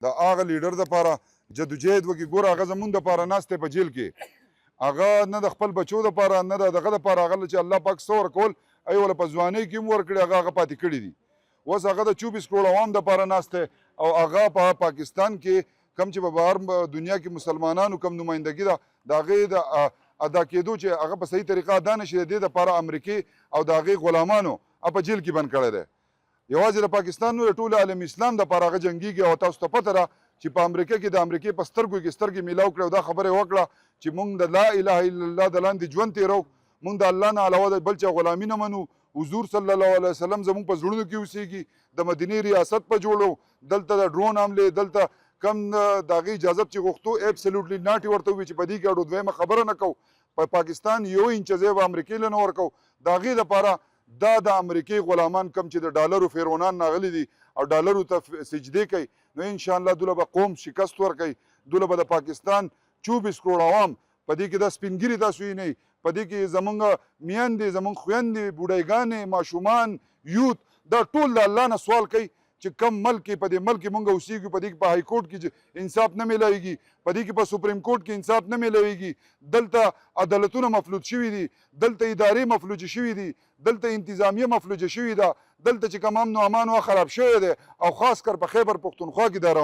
د هغه لیډر دپاره جدوجهد وکړي. ګوره هغه زمونږ دپاره ناست دی په جیل کې، هغه نه د خپل بچو دپاره نه د دغه دپاره هغه چې الله پاک څه ورکول ای وله په ځوانۍ کې هم ورکړي هغه پاتې کړي دي. اوس هغه د 24 کروړ عوام دپاره ناست دی او هغه په پاکستان کې کم چې په بهر دنیا کې مسلمانانو کم نمایندګي ده د هغې د ادا کېدو چې هغه په صحیح طریقه ادا نه شي د دې دپاره امریکې او د هغې غلامانو په جیل کې بند کړی دی. یوازې د پاکستان نه د ټول عالم اسلام دپاره هغه جنګېږي او تاسو ته پته ده چې په امریکا کې د امریکې په سترګو کې سترګې میلاو کړې او دا خبره یې وکړه چې موږ د لا اله الا الله د لاندې ژوند تېرو، موږ د الله نه علاوه د بل چا غلامي نه منو. حضور صلی الله علیه وسلم زموږ په زړونو کې اوسېږي. د مدینې ریاست په جوړو دلته د ډرون حملې دلته کم د هغې اجازت چې غوښتو ایبسلیوټلی ناټ یې ورته ووي چې په دې کې اډو دویمه خبره نه کوو. په پاکستان یو انچ ځای به امریکې له نه ورکوو. د هغې دپاره دا د امریکې غلامان کم چې د ډالرو فیرونان ناغلي دي او ډالرو ته سجدې کوي، نو انشاءالله دوله به قوم شکست ورکوي. دوله به د پاکستان 24 کروړ عوام په دې کې دا سپینګیري تاسو یې نه، په دې کې زمونږ میندې، زمونږ خویندې، بوډایګانې، ماشومان، یوت دا ټول د الله نه سوال کوي چې کم ملک کې په دې ملک کې مونږ اوسېږو، په دې کې په های کورټ کې انصاف نه میلاویږي، په دې کې په سپریم کورټ کې انصاف نه میلاویږي. دلته عدالتونه مفلوج شوي دي، دلته ادارې مفلوجې شوي دي، دلته انتظامیه مفلوجه شوې ده، دلته چې کوم امن و امان خراب شوی دی او خاص کر په خیبر پښتونخوا کې دا روان